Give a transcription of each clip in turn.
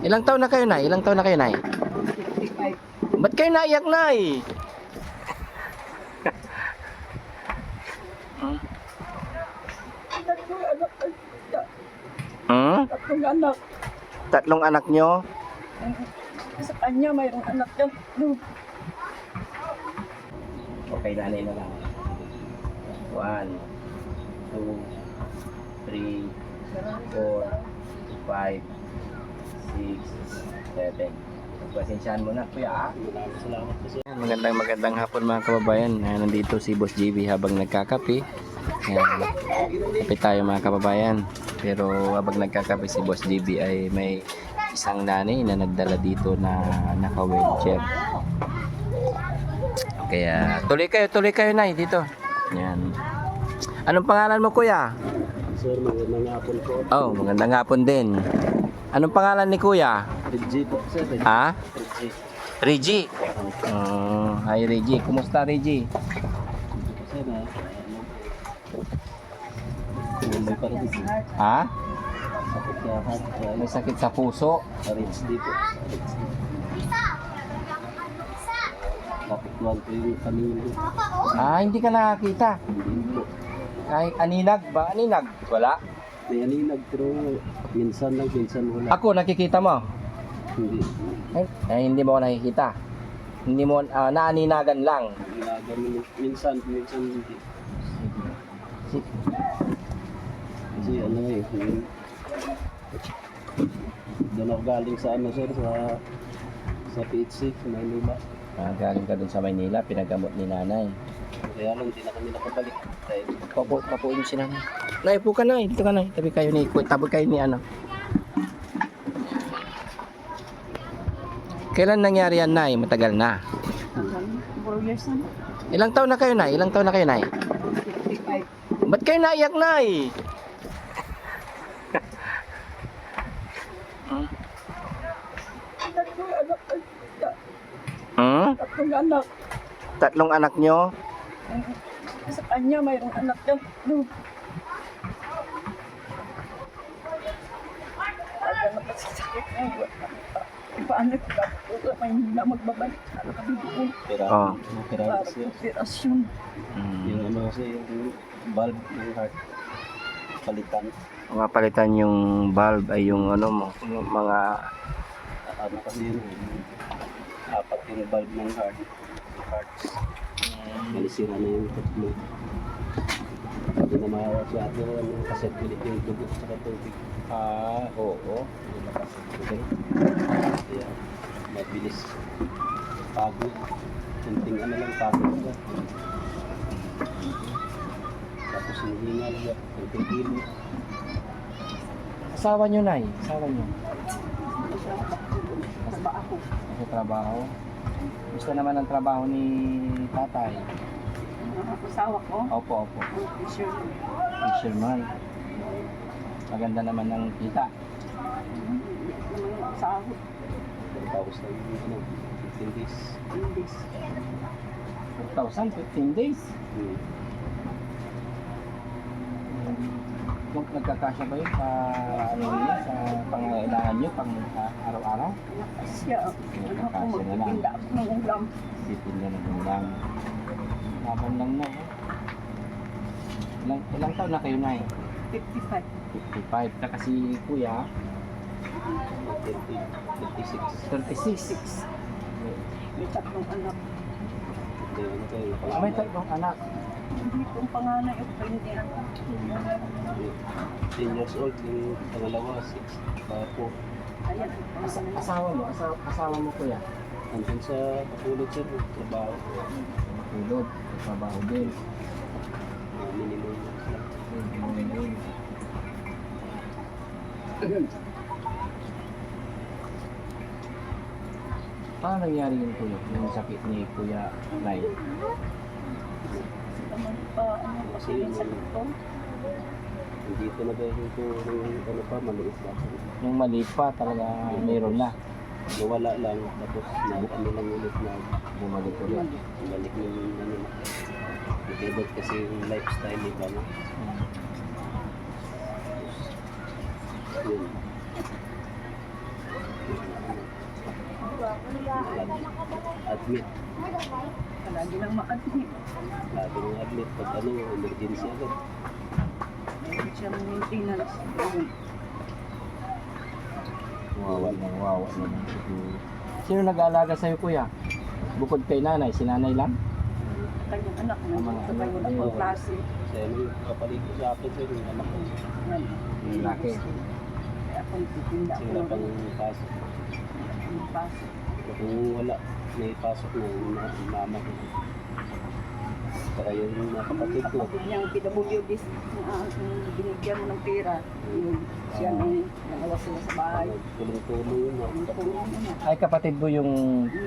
Ilang taon na kayo, Nay? Ilang taon na kayo, Nay? 55. Ba't kayo naiyak, Nay? Tatlong anak. Hmm? Tatlong anak. Tatlong anak nyo? Sa kanya, mayroong anak yan. Okay, nanay na lang. 1, 2, 3, 4, 5, 6, 7. Pasensyahan mo na, kuya. Salamat po sir. Magandang hapon mga kababayan. Nandito si Boss JB habang nagkakape. Ayan, kape tayo mga kababayan. Pero habang nagkakape si Boss JB ay may isang nanay na nagdala dito na naka-wheelchair. Kaya tuloy kayo Nay dito. Ayan. Anong pangalan mo, kuya? Sir, magandang hapon po. Oh, magandang hapon din. Anong pangalan ni kuya? Reggie po sir. Ha? Reggie. Reggie. Hi Reggie. Kumusta Reggie? Sir, may parang Ha? sakit sa heart. May sakit sa puso. Reggie po. Kapit lang po yung kanina. Hindi ka nakakita. Hindi po. Kahit aninag ba? Aninag? Wala. May aninag pero minsan lang, minsan wala. Ako, nakikita mo? Hindi. Hindi mo ako nakikita. Hindi mo, naaninagan lang. Ginagawa minsan hindi. Kasi ano doon ako galing sa ano sir, sa PHC, Manila. Galing ka dun sa Maynila, pinagamot ni nanay. Kaya lang, hindi na kami nakabalik. Dahil Papuin si nanay. Nay, upo ka Nay. Dito ka Nay. Tabi kayo ni ano. Kailan nangyari yan, Nay? Matagal na. 4 years na. Ilang taon na kayo, Nay? Ilang taon na kayo, Nay? 55. Ba't kayo naiyak, Nay? Tatlong anak. Hmm? Tatlong anak. Tatlong anak nyo? Sa kanya, mayroong anak yan. Pagka napasasakit niya, paano ka? May hindi na magbabalik. Ano ka doon? Oh. Pero Para kasi operasyon. yung ano kasi yung valve ng heart palitan. Mga palitan yung valve ay yung ano mo, yung mga Ano kasi yun, apat yung valve ng hearts. Nalisira na yung tatlo. Hindi na masyado kasirkulit yung dugo sa tubig. oo. Kaya mabilis pagod. Kunting ano lang pagod ka. Tapos hinihinga lang. Kunting kilo. Asawa nyo, Nay? Asawa nyo? Taba ako. Sa trabaho? Gusto naman ang trabaho ni tatay? Ang asawa ko. Opo. Sure. Fisherman. Maganda naman ng kita. Sahod. Tapos na yung ano, 15 days. 4,000, 15 days. Kung nagkakasya ba yun sa ano niya, sa pangailangan nyo, pang araw-araw? Siya. Ano ako magtitinda ako ng ulam. Sipin na ng ulam. Laban lang na eh. Ilang taon na kayo na eh? 55. 55. Na kasi kuya, 36. 36. May tatlong anak. May tatlong anak. Hindi kong panganay o hindi anak. 10 years old, yung pangalawa, 6. Po. Ayan. Asawa mo kuya? Hanggang sa katulog sir, trabaho. Matulog. Trabaho din. Minimum lang. Paano nangyari yun kuya? Yung sakit ni Kuya Nay? Naman pa, ano, kasi yung sakit ko. Dito na dahil ito, ano pa, maliit lang. Yung maliit pa talaga mayroon na. Nawala lang, tapos ano lang ulit na Bumalik ulit. balik yung ano na. Dependent kasi yung lifestyle iba na. Yun. Admit. Palagi lang ma-admit. Lagi ng admit. Pag ano, emergency agad. Mayroon siyang maintenance. Ayun. Wawa naman siguro. Sino nag-aalaga sa'yo, kuya? Bukod kay nanay, si nanay lang? Kanyang anak na Mga ito kayo na pang klase. Kasi ano yung kapalit ko sa akin, sir, yung anak ko. Yan. Yung laki. Kaya ako nagtitinda Kasi ako wala ng pang pasok. pasok. Kung wala, may pasok na yung mama ko. Saka yung mga kapatid ko. Kapatid niyang PWD na binigyan mo ng pera. Yun, siya nang nalawa sila sa bahay. Tulong-tulong yun. Ang tulong mo na. Ay, kapatid mo yung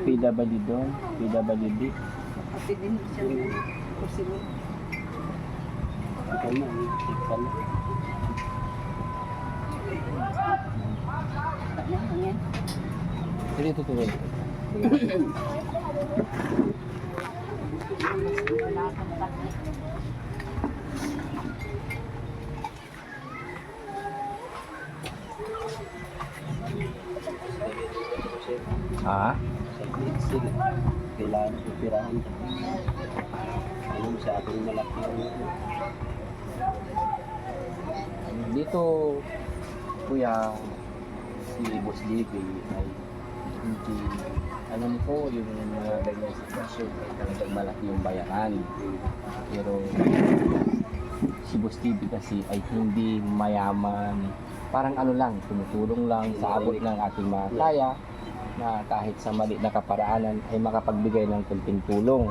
PWD doon? PWD? Kapatid din siya ng kusilin. Ikaw na, ikaw na. Hangin. Sige, tutuloy. Wala kang takot. Ha? Sa sila, kailangan ko pirahan. Ano sa ating malaki ang Dito, kuya, si Boss JB ay hindi, alam ko yung mga ganyan sitwasyon ay talagang malaki yung bayaran. Pero si Boss JB kasi ay hindi mayaman. Parang ano lang, tumutulong lang sa abot ng ating mga kaya na kahit sa mali na kaparaanan ay makapagbigay ng kunting tulong.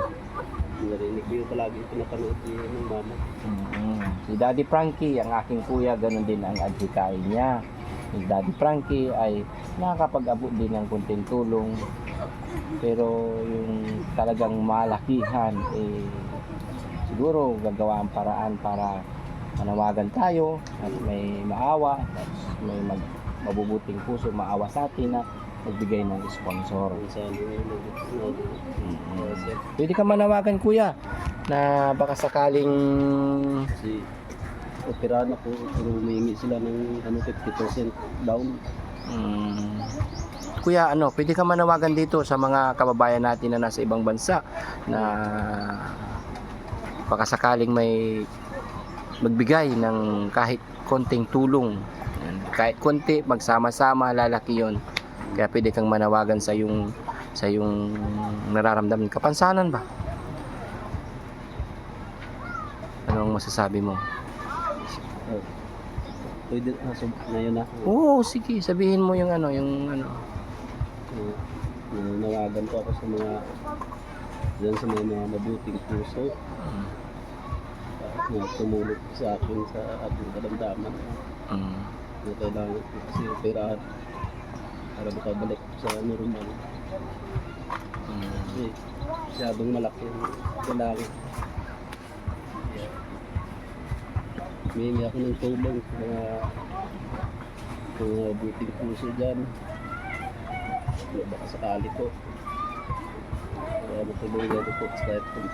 narinig ko yung palagi pinapanood ng mama. Si Daddy Frankie, ang aking kuya, ganun din ang adhikain niya. Si Daddy Frankie ay nakakapag-abot din ng kunting tulong. Pero yung talagang malakihan, siguro gagawa ang paraan para manawagan tayo at may maawa at may mabubuting puso maawa sa atin na magbigay ng sponsor. Sa ano yung Pwede ka manawagan, kuya, na baka sakaling kasi operahan ako, pero humingi sila ng ano, 50% down. Kuya, pwede ka manawagan dito sa mga kababayan natin na nasa ibang bansa na baka sakaling may magbigay ng kahit konting tulong. Yan. Kahit konti, magsama-sama, lalaki yon. Kaya pwede kang manawagan sa yung nararamdaman. Kapansanan ba? Anong masasabi mo? Pwede, so, ngayon na. Oo, sige, sabihin mo yung ano. Nanawagan ko ako sa mga dyan sa mga mabuting puso na tumulong sa akin sa ating karamdaman na kailangan ko kasi operahan para makabalik sa normal. Kasi masyadong malaki ang kailangan. Humingi ako ng tulong sa mga buting puso dyan. Baka sakali po. Kaya matulungan ko po sa kahit kung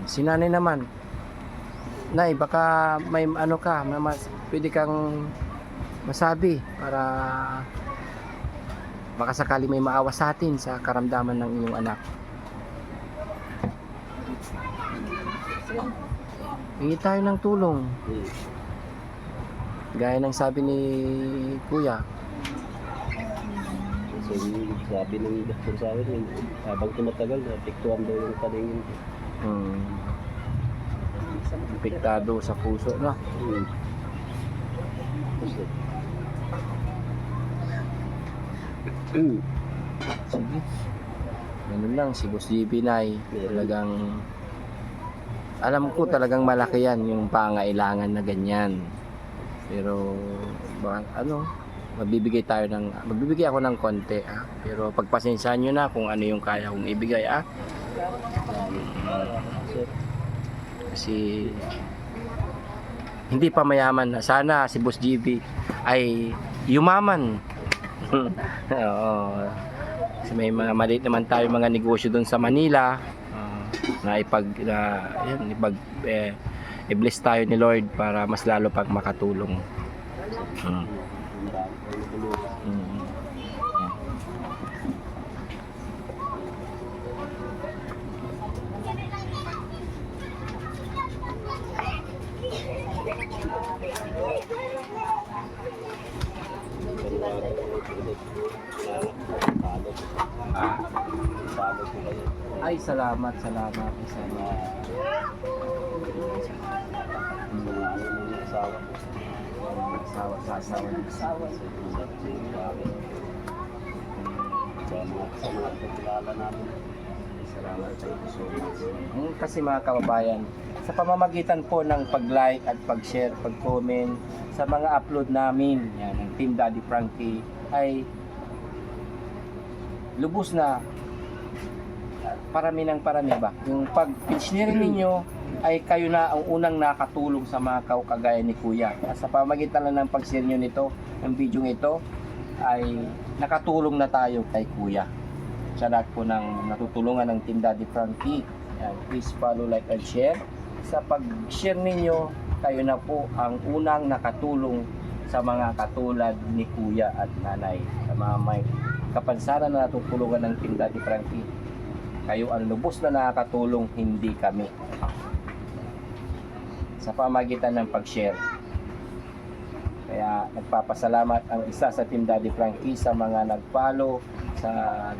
Si nanay naman. Nay, baka may ano ka, pwede kang masabi para baka sakali may maawa sa atin sa karamdaman ng inyong anak. Hingi tayo ng tulong. Gaya ng sabi ni Kuya. So, sabi ng doktor sa akin, habang tumatagal, apektuhan daw yung paningin ko. Apektado sa puso, no? Sige. Ganun lang, si Boss JB Nay, talagang alam ko talagang malaki yan yung pangailangan na ganyan. Pero magbibigay ako ng konti, pero pagpasensyahan nyo na kung ano yung kaya kong ibigay, kasi hindi pa mayaman na. Sana si Boss JB ay yumaman. Oo. Kasi may mga maliit naman tayo mga negosyo doon sa Manila na i-bless tayo ni Lord para mas lalo pag makatulong. Palot. Palot ko kayo. Ay, salamat. Salamat. Mga ano ng asawa ko. Sasawa. Sa mga pagkilala namin. Salamat. Thank you so much. Kasi mga kababayan, sa pamamagitan po ng pag-like at pag-share, pag-comment sa mga upload namin, yan, ng Team Daddy Frankie, ay lubos na parami ba? Yung pag-share ninyo ay kayo na ang unang nakatulong sa mga kagaya ni Kuya. At sa pamamagitan lang ng pag-share nyo nito, ng video ito, ay nakatulong na tayo kay Kuya. Sa lahat po ng natutulungan ng Team Daddy Frankie. Yan, please follow, like, and share. Sa pag-share ninyo, kayo na po ang unang nakatulong sa mga katulad ni Kuya at Nanay. Sa mga may kapansanan na natutulungan ng Team Daddy Frankie. Kayo ang lubos na nakakatulong, hindi kami. Sa pamagitan ng pag-share. Kaya nagpapasalamat ang isa sa Team Daddy Frankie sa mga nag-follow sa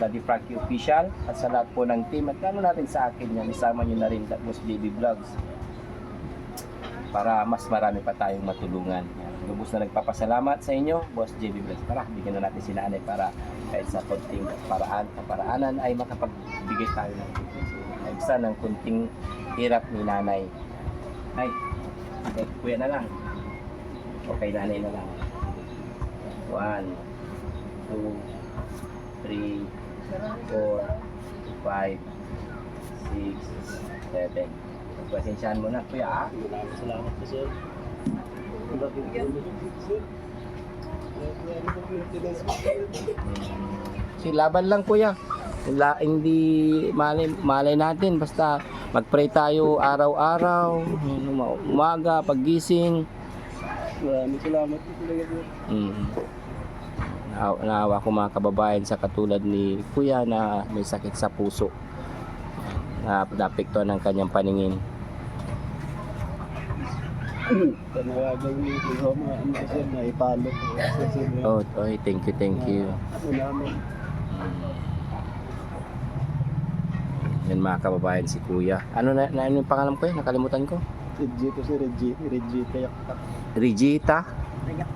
Daddy Frankie Official at sa lahat po ng team. At lalo natin sa akin yan, isama nyo na rin Boss JB Vlogs para mas marami pa tayong matulungan. Lubos na nagpapasalamat sa inyo, Boss JB Vlogs. Tara, bigyan na natin si Nanay para kahit sa konting paraanan ay makapagbigay tayo ng isa ng konting hirap ni Nanay. Ay, Kuya na lang. Okay, Nanay na lang. 1, 2, 3, 4, 5, 6, 7. Pasensyahan mo na, Kuya. Maraming salamat po, sir. Si laban lang, Kuya. Hindi malay natin. Basta mag-pray tayo araw-araw, umaga, paggising. Maraming salamat po talaga po. Naawa ko mga kababayan sa katulad ni Kuya na may sakit sa puso na naapektuhan ng kanyang paningin. Panawagan niyo po mga ano kasi na ipalo po. Thank you. Ano namin. Yan mga kababayan si Kuya. Ano yung pangalan ko yun? Nakalimutan ko. Reggie po si Reggie Tayaktak. Regita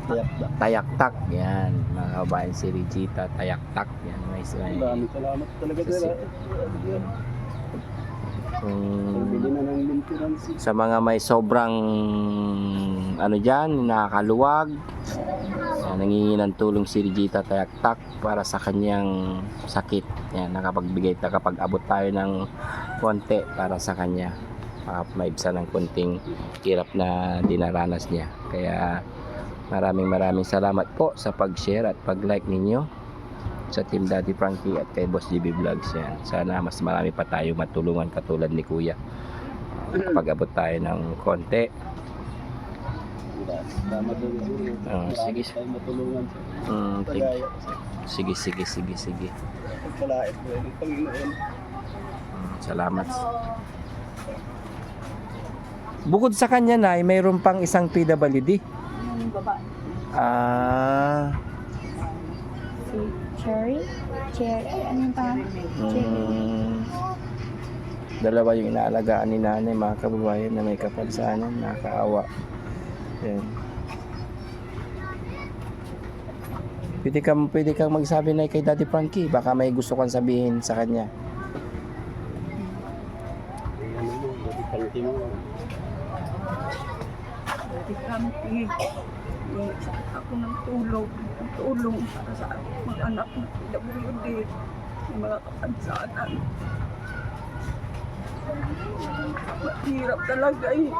Tayaktak. Tayaktak. Yan, mga kababayan si Regita Tayaktak. Yan, nice. Maraming salamat talaga sir. Bili na ng maintenance. Sa mga may sobrang dyan, nakakaluwag, nangingi ng tulong si Regita Tayaktak para sa kanyang sakit. Yan, nakapag-abot tayo ng konti para sa kanya. Maibsan ng konting hirap na dinaranas niya. Kaya maraming salamat po sa pag-share at pag-like ninyo sa Team Daddy Frankie at kay Boss JB Vlogs. Yan. Sana mas marami pa tayo matulungan katulad ni Kuya. Pag-abot tayo ng konti. Salamat din. Sige. Tayo matulungan Sige. Pagkalait po yung Panginoon. Salamat. Bukod sa kanya na, mayroon pang isang PWD. Yung babae. Si Cherry? Ano yung pangalan? Dalawa yung inaalagaan ni Nanay, mga kababayan na may kapansanan, nakakaawa. Yan. Pwede kang magsabi na kay Daddy Frankie, baka may gusto kang sabihin sa kanya. Daddy Frankie mo. Daddy Frankie. Ako ng tulong para sa mga anak ko. PWD. Yung mga kapansanan. Mahirap talaga eh.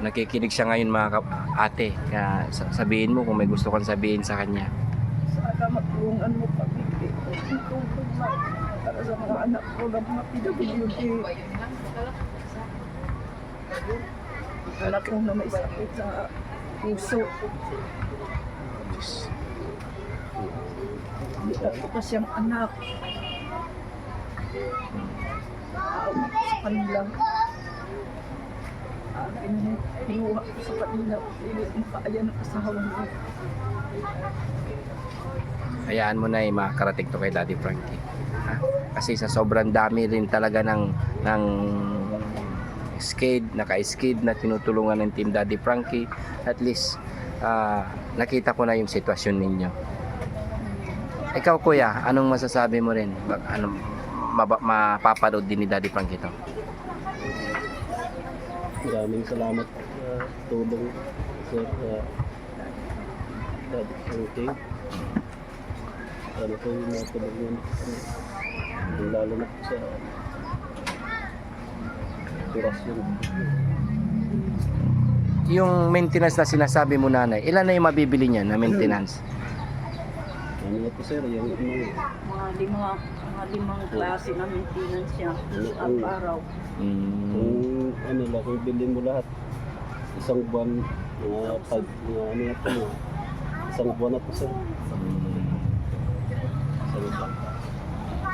Nakikinig siya ngayon mga ate. Kaya sabihin mo kung may gusto kang sabihin sa kanya. Sana matulungan mo kami. Tulong na para sa mga anak ko na mga PWD. Anak ko na may sakit sa puso. Hindi ako pa siyang anak. Sa kanila. Kinuha ko sa kanila. Hindi ko kaya ng asawa mo. Hayaan mo na makakarating to kay Daddy Frankie. Ha? Kasi sa sobrang dami rin talaga ng skid, naka-skid na tinutulungan ng Team Daddy Frankie, at least nakita ko na yung sitwasyon ninyo. Ikaw kuya, anong masasabi mo rin? Anong mapapanood din ni Daddy Frankie to? Maraming salamat sa tulong, sir, Daddy Frankie. Sana po yung mga tulungan kami, lalo na po sa operasyon. Yung maintenance na sinasabi mo nanay, ilan na yung mabibili niya na maintenance? Ano nga po sir, yung Mga limang klase na maintenance siya. Araw-araw. kung ano lang, kung bilhin mo lahat, isang buwan, isang buwan na po sir. Isang buwan.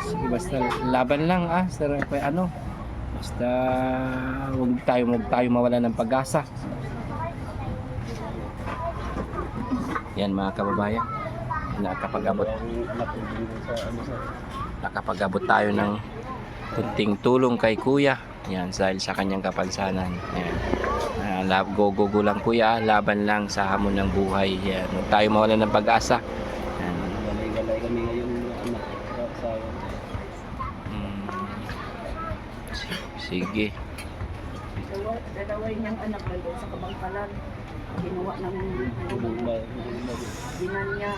Sige, basta laban lang sir, ano, basta huwag tayo mawala ng pag-asa. Yan mga kababayan, nakapag-abot tayo ng kunting tulong kay kuya. Yan, dahil sa kanyang kapansanan. Yan. Go lang kuya, laban lang sa hamon ng buhay. Yan, huwag tayo mawala ng pag-asa. Yan. Galay-galay kami ngayon anak sa Sige. Dalawa niyang anak na doon sa Kabangkalan. Ginawa ng dinan niya.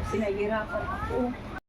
Sinahirapan ako.